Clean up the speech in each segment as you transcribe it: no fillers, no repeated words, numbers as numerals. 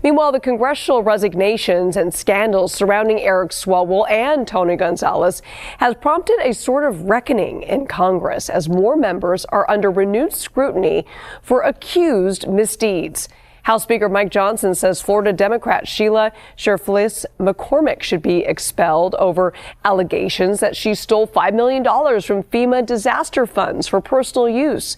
Meanwhile, the congressional resignations and scandals surrounding Eric Swalwell and Tony Gonzalez has prompted a sort of reckoning in Congress as more members are under renewed scrutiny for accused misdeeds. House Speaker Mike Johnson says Florida Democrat Sheila Sherflis McCormick should be expelled over allegations that she stole $5 million from FEMA disaster funds for personal use.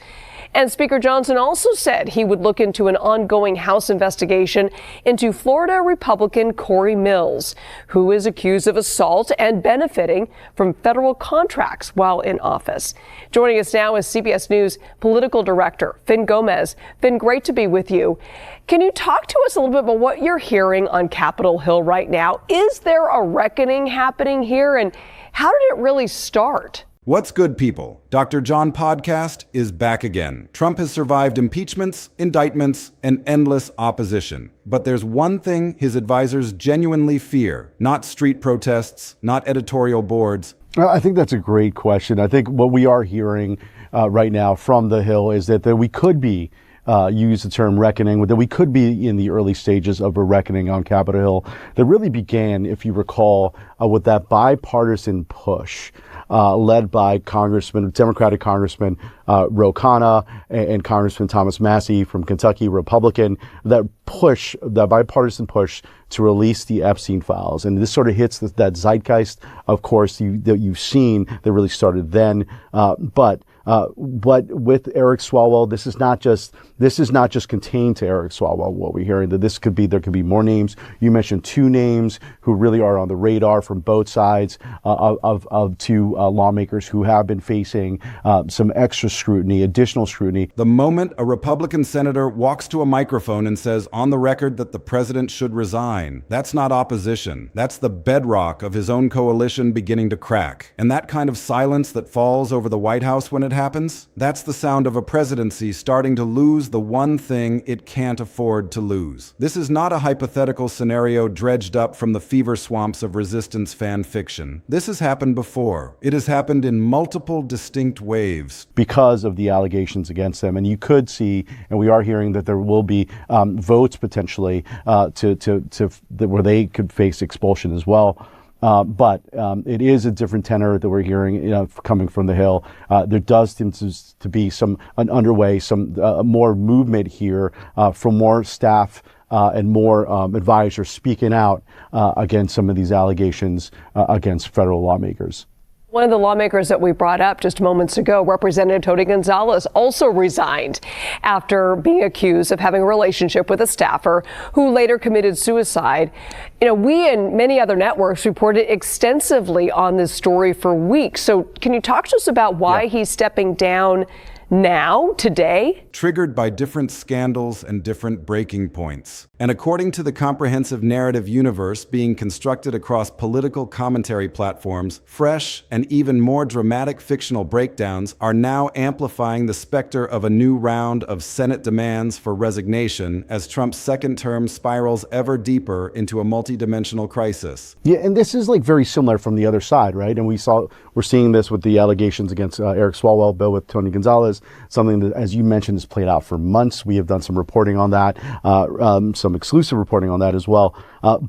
And Speaker Johnson also said he would look into an ongoing House investigation into Florida Republican Corey Mills, who is accused of assault and benefiting from federal contracts while in office. Joining us now is CBS News political director Fin Gomez. Fin, great to be with you. Can you talk to us a little bit about what you're hearing on Capitol Hill right now? Is there a reckoning happening here, and how did it really start? What's good, people? Dr. John Podcast is back again. Trump has survived impeachments, indictments, and endless opposition. But there's one thing his advisors genuinely fear: not street protests, not editorial boards. Well, I think that's a great question. I think what we are hearing right now from the Hill is that we could be use the term reckoning, that we could be in the early stages of a reckoning on Capitol Hill that really began, if you recall, with that bipartisan push led by Democratic Congressman Ro Khanna and Congressman Thomas Massie from Kentucky, Republican, that bipartisan push to release the Epstein files. And this sort of hits that zeitgeist, of course, that you've seen that really started then. But with Eric Swalwell, this is not just contained to Eric Swalwell. What we're hearing, that there could be more names. You mentioned two names who really are on the radar from both sides of two lawmakers who have been facing some extra scrutiny, additional scrutiny. The moment a Republican senator walks to a microphone and says on the record that the president should resign, that's not opposition. That's the bedrock of his own coalition beginning to crack. And that kind of silence that falls over the White House when it happens, that's the sound of a presidency starting to lose the one thing it can't afford to lose. This is not a hypothetical scenario dredged up from the fever swamps of resistance fan fiction. This has happened before. It has happened in multiple distinct waves. Because of the allegations against them. And you could see, and we are hearing that there will be votes potentially where they could face expulsion as well. But it is a different tenor that we're hearing, coming from the Hill. There does seem to be some more movement here from more staff and more advisors speaking out against some of these allegations against federal lawmakers. One of the lawmakers that we brought up just moments ago, Representative Tony Gonzalez, also resigned after being accused of having a relationship with a staffer who later committed suicide. We and many other networks reported extensively on this story for weeks. So can you talk to us about why he's stepping down now, today? Triggered by different scandals and different breaking points. And according to the comprehensive narrative universe being constructed across political commentary platforms, fresh and even more dramatic fictional breakdowns are now amplifying the specter of a new round of Senate demands for resignation as Trump's second term spirals ever deeper into a multidimensional crisis. Yeah, and this is very similar from the other side, right? And we're seeing this with the allegations against Eric Swalwell, bill with Tony Gonzalez, something that, as you mentioned, has played out for months. We have done some reporting on that, some exclusive reporting on that as well.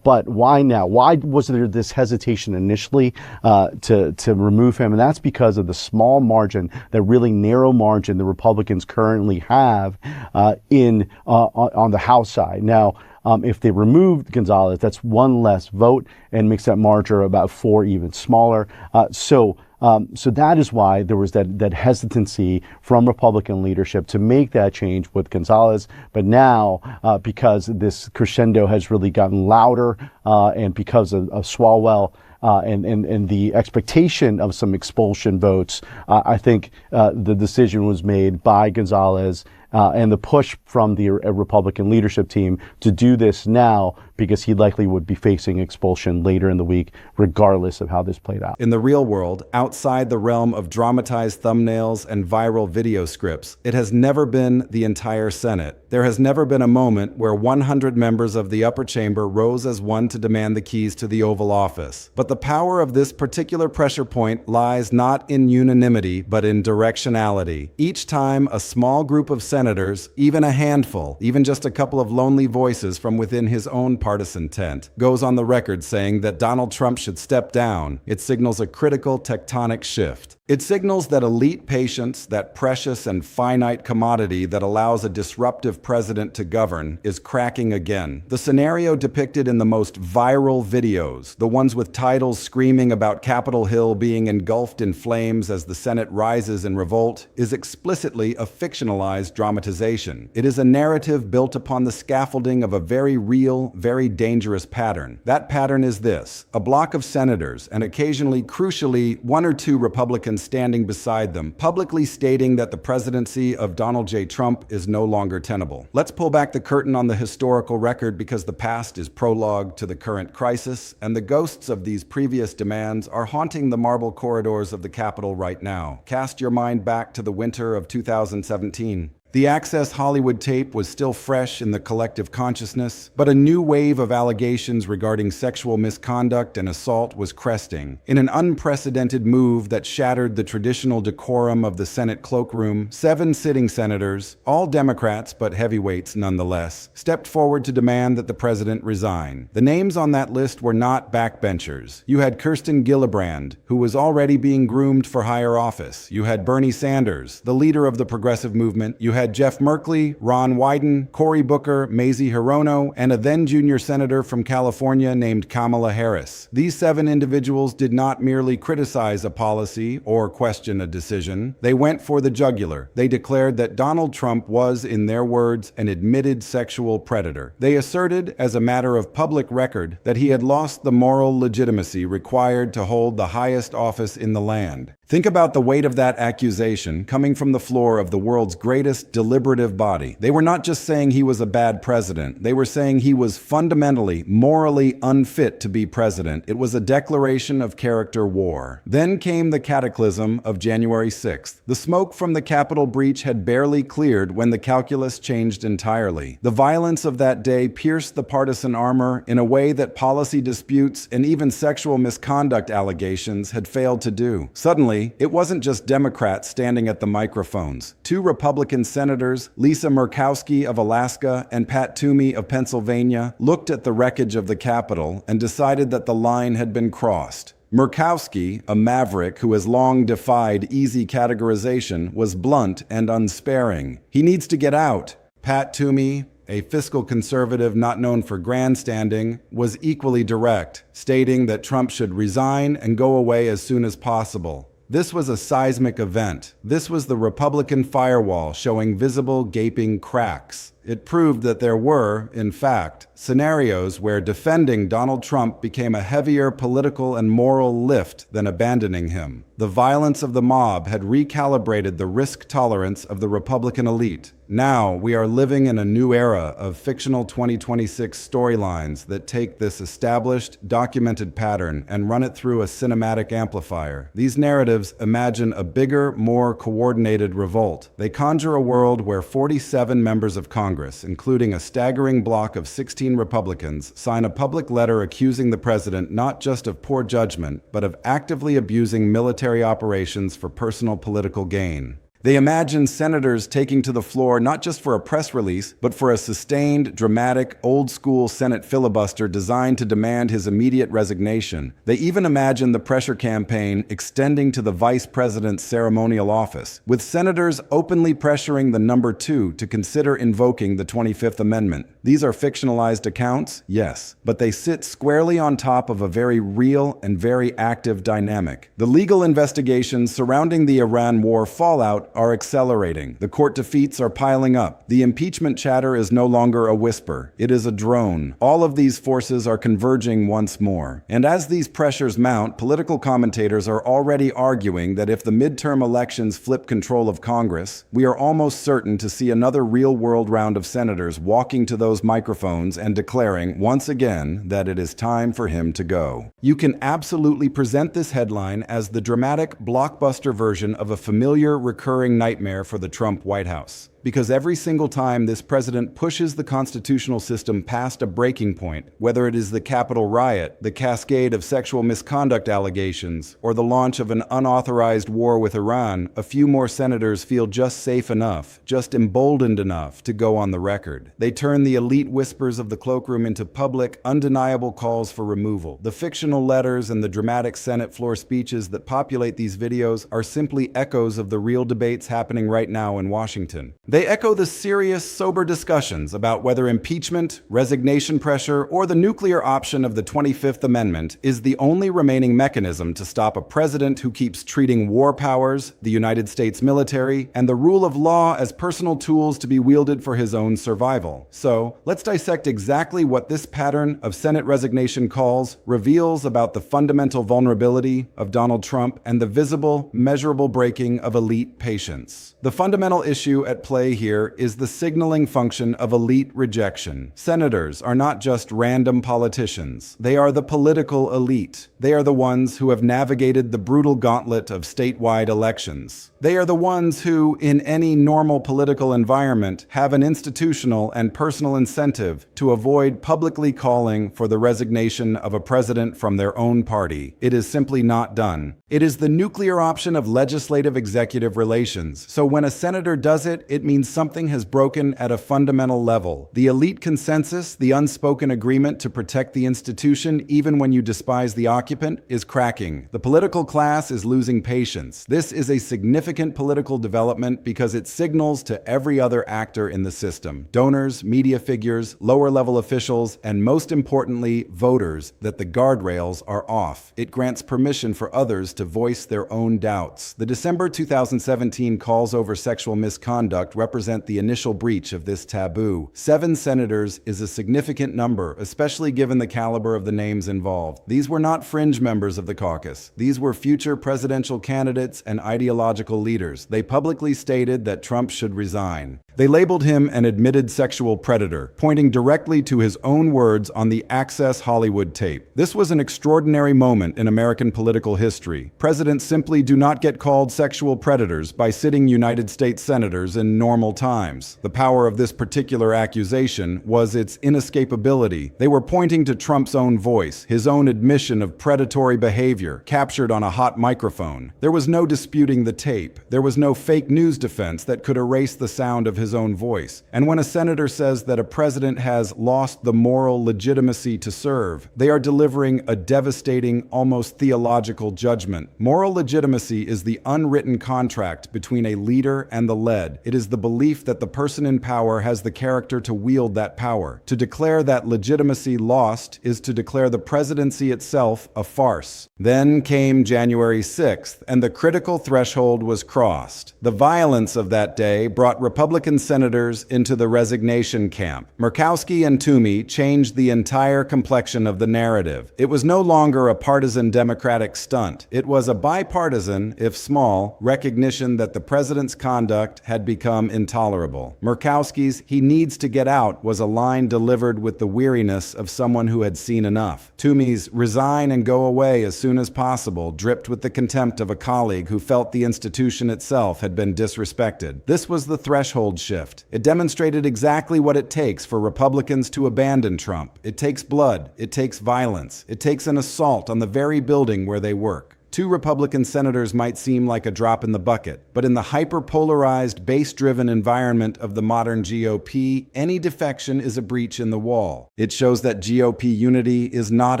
But why now? Why was there this hesitation initially to remove him? And that's because of the small margin, that really narrow margin the Republicans currently have on the House side. Now, if they removed Gonzalez, that's one less vote and makes that margin about 4 even smaller. So that is why there was that hesitancy from Republican leadership to make that change with Gonzalez. But now, because this crescendo has really gotten louder, and because of Swalwell, and the expectation of some expulsion votes, I think the decision was made by Gonzalez and the push from the Republican leadership team to do this now, because he likely would be facing expulsion later in the week, regardless of how this played out. In the real world, outside the realm of dramatized thumbnails and viral video scripts, it has never been the entire Senate. There has never been a moment where 100 members of the upper chamber rose as one to demand the keys to the Oval Office. But the power of this particular pressure point lies not in unanimity, but in directionality. Each time a small group of senators senators, even a handful, even just a couple of lonely voices from within his own partisan tent, goes on the record saying that Donald Trump should step down, it signals a critical tectonic shift. It signals that elite patience, that precious and finite commodity that allows a disruptive president to govern, is cracking again. The scenario depicted in the most viral videos, the ones with titles screaming about Capitol Hill being engulfed in flames as the Senate rises in revolt, is explicitly a fictionalized dramatization. It is a narrative built upon the scaffolding of a very real, very dangerous pattern. That pattern is this: a block of senators, and occasionally, crucially, one or two Republicans standing beside them, publicly stating that the presidency of Donald J. Trump is no longer tenable. Let's pull back the curtain on the historical record, because the past is prologue to the current crisis, and the ghosts of these previous demands are haunting the marble corridors of the Capitol right now. Cast your mind back to the winter of 2017. The Access Hollywood tape was still fresh in the collective consciousness, but a new wave of allegations regarding sexual misconduct and assault was cresting. In an unprecedented move that shattered the traditional decorum of the Senate cloakroom, 7 sitting senators, all Democrats but heavyweights nonetheless, stepped forward to demand that the president resign. The names on that list were not backbenchers. You had Kirsten Gillibrand, who was already being groomed for higher office. You had Bernie Sanders, the leader of the progressive movement. You had Jeff Merkley, Ron Wyden, Cory Booker, Mazie Hirono, and a then junior senator from California named Kamala Harris. These 7 individuals did not merely criticize a policy or question a decision. They went for the jugular. They declared that Donald Trump was, in their words, an admitted sexual predator. They asserted, as a matter of public record, that he had lost the moral legitimacy required to hold the highest office in the land. Think about the weight of that accusation coming from the floor of the world's greatest deliberative body. They were not just saying he was a bad president. They were saying he was fundamentally, morally unfit to be president. It was a declaration of character war. Then came the cataclysm of January 6th. The smoke from the Capitol breach had barely cleared when the calculus changed entirely. The violence of that day pierced the partisan armor in a way that policy disputes and even sexual misconduct allegations had failed to do. Suddenly, it wasn't just Democrats standing at the microphones. 2 Republican senators, Lisa Murkowski of Alaska and Pat Toomey of Pennsylvania, looked at the wreckage of the Capitol and decided that the line had been crossed. Murkowski, a maverick who has long defied easy categorization, was blunt and unsparing. He needs to get out. Pat Toomey, a fiscal conservative not known for grandstanding, was equally direct, stating that Trump should resign and go away as soon as possible. This was a seismic event. This was the Republican firewall showing visible, gaping cracks. It proved that there were, in fact, scenarios where defending Donald Trump became a heavier political and moral lift than abandoning him. The violence of the mob had recalibrated the risk tolerance of the Republican elite. Now we are living in a new era of fictional 2026 storylines that take this established, documented pattern and run it through a cinematic amplifier. These narratives imagine a bigger, more coordinated revolt. They conjure a world where 47 members of Congress, including a staggering block of 16 Republicans, sign a public letter accusing the president not just of poor judgment, but of actively abusing military operations for personal political gain. They imagine senators taking to the floor not just for a press release, but for a sustained, dramatic, old-school Senate filibuster designed to demand his immediate resignation. They even imagine the pressure campaign extending to the vice president's ceremonial office, with senators openly pressuring the number 2 to consider invoking the 25th Amendment. These are fictionalized accounts, yes, but they sit squarely on top of a very real and very active dynamic. The legal investigations surrounding the Iran war fallout are accelerating. The court defeats are piling up. The impeachment chatter is no longer a whisper. It is a drone. All of these forces are converging once more. And as these pressures mount, political commentators are already arguing that if the midterm elections flip control of Congress, we are almost certain to see another real-world round of senators walking to those microphones and declaring once again that it is time for him to go. You can absolutely present this headline as the dramatic, blockbuster version of a familiar, recurring nightmare for the Trump White House. because every single time this president pushes the constitutional system past a breaking point, whether it is the Capitol riot, the cascade of sexual misconduct allegations, or the launch of an unauthorized war with Iran, a few more senators feel just safe enough, just emboldened enough to go on the record. They turn the elite whispers of the cloakroom into public, undeniable calls for removal. The fictional letters and the dramatic Senate floor speeches that populate these videos are simply echoes of the real debates happening right now in Washington. They echo the serious, sober discussions about whether impeachment, resignation pressure, or the nuclear option of the 25th Amendment is the only remaining mechanism to stop a president who keeps treating war powers, the United States military, and the rule of law as personal tools to be wielded for his own survival. So, let's dissect exactly what this pattern of Senate resignation calls reveals about the fundamental vulnerability of Donald Trump and the visible, measurable breaking of elite patience. The fundamental issue at play here is the signaling function of elite rejection. Senators are not just random politicians. They are the political elite. They are the ones who have navigated the brutal gauntlet of statewide elections. They are the ones who, in any normal political environment, have an institutional and personal incentive to avoid publicly calling for the resignation of a president from their own party. It is simply not done. It is the nuclear option of legislative-executive relations. So when a senator does it, it means something has broken at a fundamental level. The elite consensus, the unspoken agreement to protect the institution even when you despise the occupant, is cracking. The political class is losing patience. This is a significant political development because it signals to every other actor in the system, donors, media figures, lower-level officials, and most importantly, voters, that the guardrails are off. It grants permission for others to voice their own doubts. The December 2017 calls over sexual misconduct represent the initial breach of this taboo. 7 senators is a significant number, especially given the caliber of the names involved. These were not fringe members of the caucus. These were future presidential candidates and ideological leaders. They publicly stated that Trump should resign. They labeled him an admitted sexual predator, pointing directly to his own words on the Access Hollywood tape. This was an extraordinary moment in American political history. Presidents simply do not get called sexual predators by sitting United States senators in normal times. The power of this particular accusation was its inescapability. They were pointing to Trump's own voice, his own admission of predatory behavior, captured on a hot microphone. There was no disputing the tape. There was no fake news defense that could erase the sound of his own voice. And when a senator says that a president has lost the moral legitimacy to serve, they are delivering a devastating, almost theological judgment. Moral legitimacy is the unwritten contract between a leader and the led. It is the belief that the person in power has the character to wield that power. To declare that legitimacy lost is to declare the presidency itself a farce. Then came January 6th, and the critical threshold was crossed. The violence of that day brought Republican senators into the resignation camp. Murkowski and Toomey changed the entire complexion of the narrative. It was no longer a partisan Democratic stunt. It was a bipartisan, if small, recognition that the president's conduct had become intolerable. Murkowski's "he needs to get out" was a line delivered with the weariness of someone who had seen enough. Toomey's "resign and go away as soon as possible" dripped with the contempt of a colleague who felt the institution itself had been disrespected. This was the threshold shift. It demonstrated exactly what it takes for Republicans to abandon Trump. It takes blood. It takes violence. It takes an assault on the very building where they work. 2 Republican senators might seem like a drop in the bucket, but in the hyper-polarized, base-driven environment of the modern GOP, any defection is a breach in the wall. It shows that GOP unity is not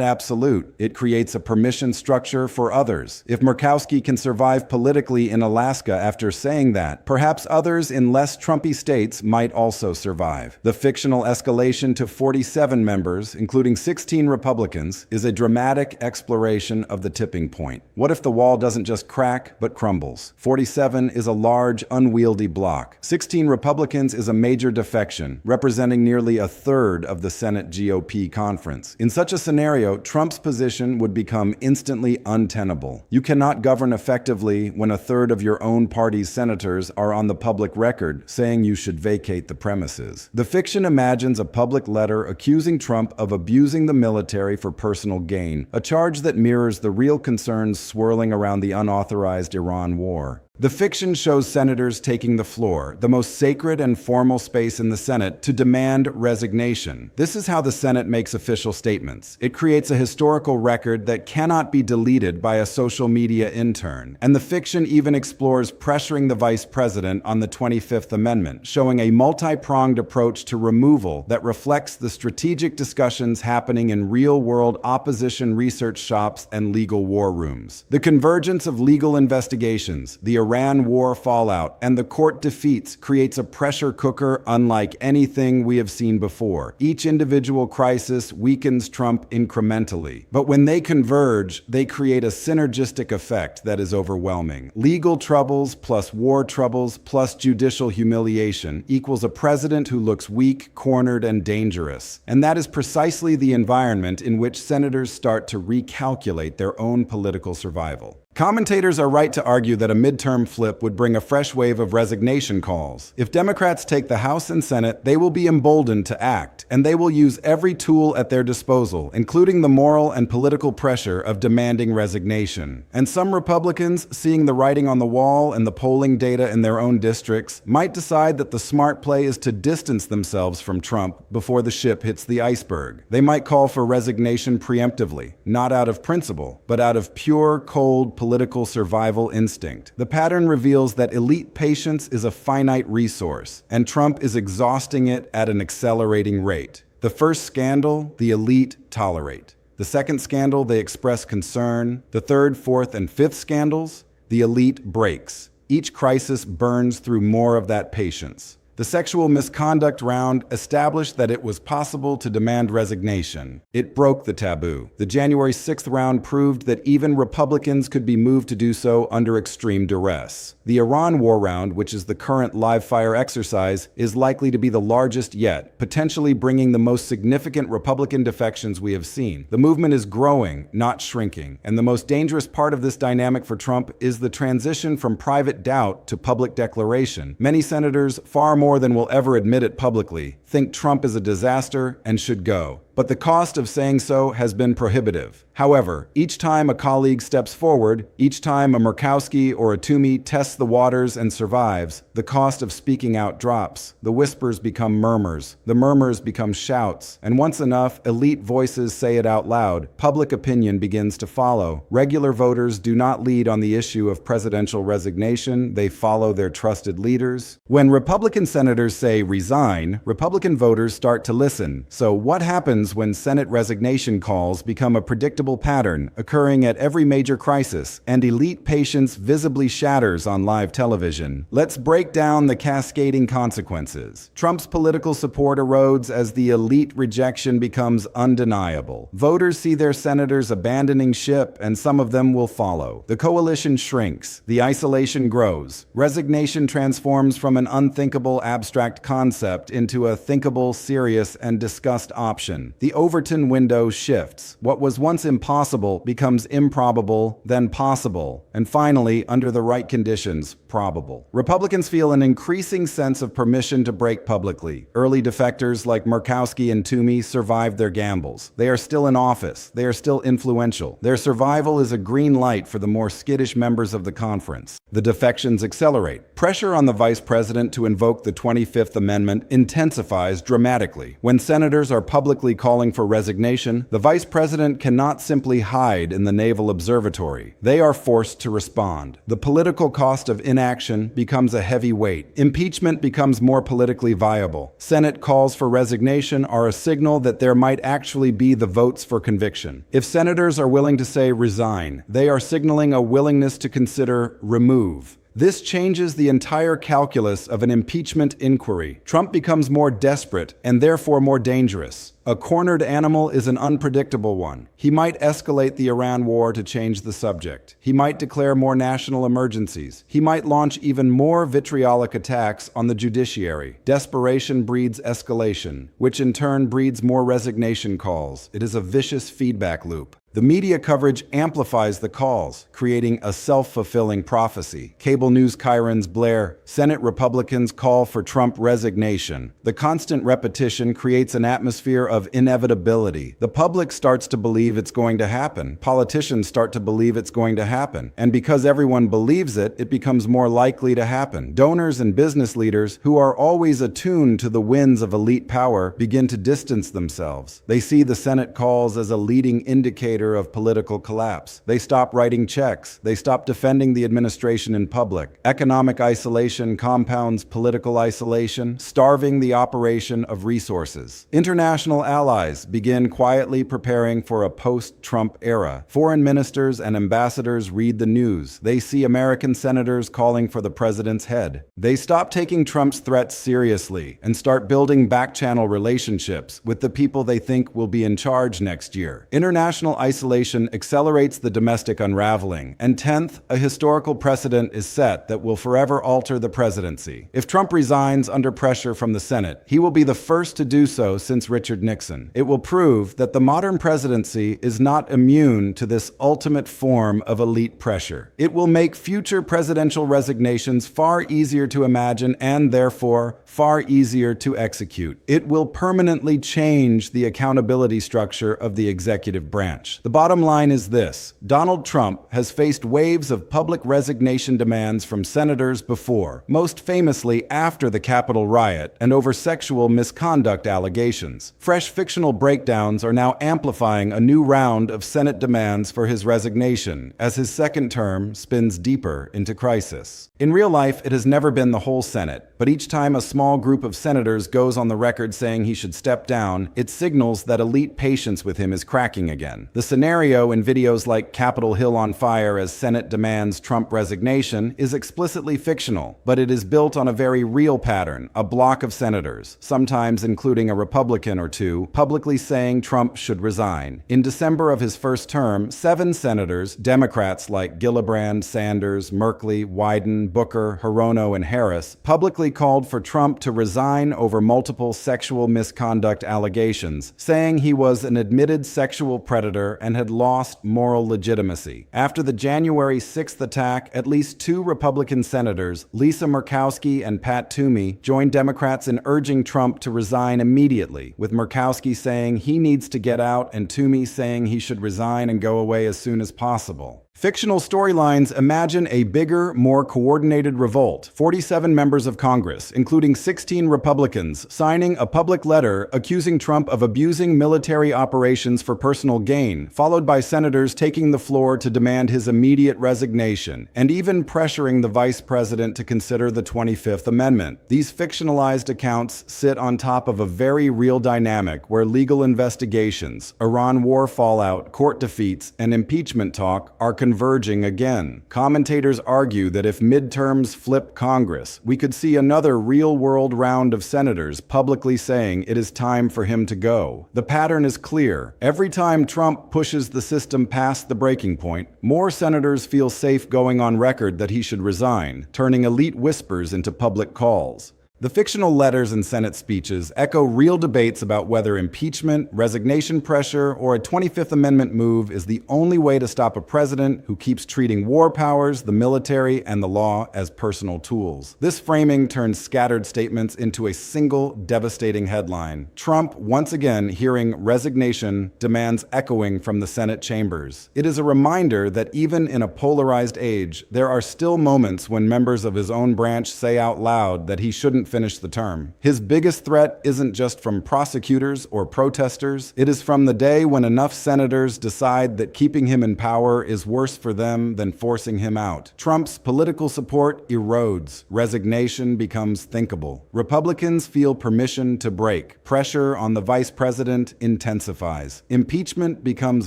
absolute. It creates a permission structure for others. If Murkowski can survive politically in Alaska after saying that, perhaps others in less Trumpy states might also survive. The fictional escalation to 47 members, including 16 Republicans, is a dramatic exploration of the tipping point. What if the wall doesn't just crack, but crumbles? 47 is a large, unwieldy block. 16 Republicans is a major defection, representing nearly a third of the Senate GOP conference. In such a scenario, Trump's position would become instantly untenable. You cannot govern effectively when a third of your own party's senators are on the public record saying you should vacate the premises. The fiction imagines a public letter accusing Trump of abusing the military for personal gain, a charge that mirrors the real concerns swirling around the unauthorized Iran war. The fiction shows senators taking the floor, the most sacred and formal space in the Senate, to demand resignation. This is how the Senate makes official statements. It creates a historical record that cannot be deleted by a social media intern. And the fiction even explores pressuring the vice president on the 25th Amendment, showing a multi-pronged approach to removal that reflects the strategic discussions happening in real-world opposition research shops and legal war rooms. The convergence of legal investigations, the Iran war fallout, and the court defeats creates a pressure cooker unlike anything we have seen before. Each individual crisis weakens Trump incrementally. But when they converge, they create a synergistic effect that is overwhelming. Legal troubles plus war troubles plus judicial humiliation equals a president who looks weak, cornered, and dangerous. And that is precisely the environment in which senators start to recalculate their own political survival. Commentators are right to argue that a midterm flip would bring a fresh wave of resignation calls. If Democrats take the House and Senate, they will be emboldened to act, and they will use every tool at their disposal, including the moral and political pressure of demanding resignation. And some Republicans, seeing the writing on the wall and the polling data in their own districts, might decide that the smart play is to distance themselves from Trump before the ship hits the iceberg. They might call for resignation preemptively, not out of principle, but out of pure, cold, political survival instinct. The pattern reveals that elite patience is a finite resource, and Trump is exhausting it at an accelerating rate. The first scandal, the elite tolerate. The second scandal, they express concern. The third, fourth, and fifth scandals, the elite breaks. Each crisis burns through more of that patience. The sexual misconduct round established that it was possible to demand resignation. It broke the taboo. The January 6th round proved that even Republicans could be moved to do so under extreme duress. The Iran war round, which is the current live-fire exercise, is likely to be the largest yet, potentially bringing the most significant Republican defections we have seen. The movement is growing, not shrinking, and the most dangerous part of this dynamic for Trump is the transition from private doubt to public declaration. Many senators, far more than will ever admit it publicly, think Trump is a disaster and should go. But the cost of saying so has been prohibitive. However, each time a colleague steps forward, each time a Murkowski or a Toomey tests the waters and survives, the cost of speaking out drops. The whispers become murmurs. The murmurs become shouts. And once enough elite voices say it out loud, public opinion begins to follow. Regular voters do not lead on the issue of presidential resignation. They follow their trusted leaders. When Republican senators say resign, Republican voters start to listen. So what happens when Senate resignation calls become a predictable pattern occurring at every major crisis, and elite patience visibly shatters on live television? Let's break down the cascading consequences. Trump's political support erodes as the elite rejection becomes undeniable. Voters see their senators abandoning ship, and some of them will follow. The coalition shrinks. The isolation grows. Resignation transforms from an unthinkable abstract concept into a thinkable, serious, and discussed option. The Overton window shifts. What was once impossible becomes improbable, then possible, and finally, under the right conditions, probable. Republicans feel an increasing sense of permission to break publicly. Early defectors like Murkowski and Toomey survived their gambles. They are still in office. They are still influential. Their survival is a green light for the more skittish members of the conference. The defections accelerate. Pressure on the vice president to invoke the 25th Amendment intensifies dramatically. When senators are publicly calling for resignation, the vice president cannot simply hide in the Naval Observatory. They are forced to respond. The political cost of inaction becomes a heavy weight. Impeachment becomes more politically viable. Senate calls for resignation are a signal that there might actually be the votes for conviction. If senators are willing to say resign, they are signaling a willingness to consider remove. This changes the entire calculus of an impeachment inquiry. Trump becomes more desperate and therefore more dangerous. A cornered animal is an unpredictable one. He might escalate the Iran war to change the subject. He might declare more national emergencies. He might launch even more vitriolic attacks on the judiciary. Desperation breeds escalation, which in turn breeds more resignation calls. It is a vicious feedback loop. The media coverage amplifies the calls, creating a self-fulfilling prophecy. Cable news chyrons blare, Senate Republicans call for Trump resignation. The constant repetition creates an atmosphere of inevitability. The public starts to believe it's going to happen. Politicians start to believe it's going to happen. And because everyone believes it, it becomes more likely to happen. Donors and business leaders, who are always attuned to the winds of elite power, begin to distance themselves. They see the Senate calls as a leading indicator of political collapse. They stop writing checks. They stop defending the administration in public. Economic isolation compounds political isolation, starving the operation of resources. International allies begin quietly preparing for a post-Trump era. Foreign ministers and ambassadors read the news. They see American senators calling for the president's head. They stop taking Trump's threats seriously and start building back-channel relationships with the people they think will be in charge next year. International isolation accelerates the domestic unraveling. And 10th, a historical precedent is set that will forever alter the presidency. If Trump resigns under pressure from the Senate, he will be the first to do so since Richard Nixon. It will prove that the modern presidency is not immune to this ultimate form of elite pressure. It will make future presidential resignations far easier to imagine and, therefore, far easier to execute. It will permanently change the accountability structure of the executive branch. The bottom line is this: Donald Trump has faced waves of public resignation demands from senators before, most famously after the Capitol riot and over sexual misconduct allegations. Fresh fictional breakdowns are now amplifying a new round of Senate demands for his resignation as his second term spins deeper into crisis. In real life, it has never been the whole Senate, but each time a small group of senators goes on the record saying he should step down, it signals that elite patience with him is cracking again. The scenario in videos like Capitol Hill on fire as Senate demands Trump resignation is explicitly fictional, but it is built on a very real pattern: a block of senators, sometimes including a Republican or two, publicly saying Trump should resign. In December of his first term, 7 senators, Democrats like Gillibrand, Sanders, Merkley, Wyden, Booker, Hirono, and Harris, publicly called for Trump to resign over multiple sexual misconduct allegations, saying he was an admitted sexual predator and had lost moral legitimacy. After the January 6th attack, at least 2 Republican senators, Lisa Murkowski and Pat Toomey, joined Democrats in urging Trump to resign immediately, with Murkowski saying he needs to get out and Toomey saying he should resign and go away as soon as possible. Fictional storylines imagine a bigger, more coordinated revolt. 47 members of Congress, including 16 Republicans, signing a public letter accusing Trump of abusing military operations for personal gain, followed by senators taking the floor to demand his immediate resignation, and even pressuring the vice president to consider the 25th Amendment. These fictionalized accounts sit on top of a very real dynamic where legal investigations, Iran war fallout, court defeats, and impeachment talk are converging again. Commentators argue that if midterms flip Congress, we could see another real-world round of senators publicly saying it is time for him to go. The pattern is clear. Every time Trump pushes the system past the breaking point, more senators feel safe going on record that he should resign, turning elite whispers into public calls. The fictional letters and Senate speeches echo real debates about whether impeachment, resignation pressure, or a 25th Amendment move is the only way to stop a president who keeps treating war powers, the military, and the law as personal tools. This framing turns scattered statements into a single devastating headline: Trump, once again hearing resignation demands echoing from the Senate chambers. It is a reminder that even in a polarized age, there are still moments when members of his own branch say out loud that he shouldn't finish the term. His biggest threat isn't just from prosecutors or protesters. It is from the day when enough senators decide that keeping him in power is worse for them than forcing him out. Trump's political support erodes. Resignation becomes thinkable. Republicans feel permission to break. Pressure on the vice president intensifies. Impeachment becomes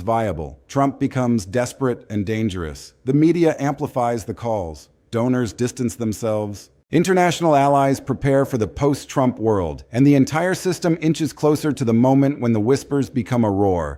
viable. Trump becomes desperate and dangerous. The media amplifies the calls. Donors distance themselves. International allies prepare for the post-Trump world, and the entire system inches closer to the moment when the whispers become a roar.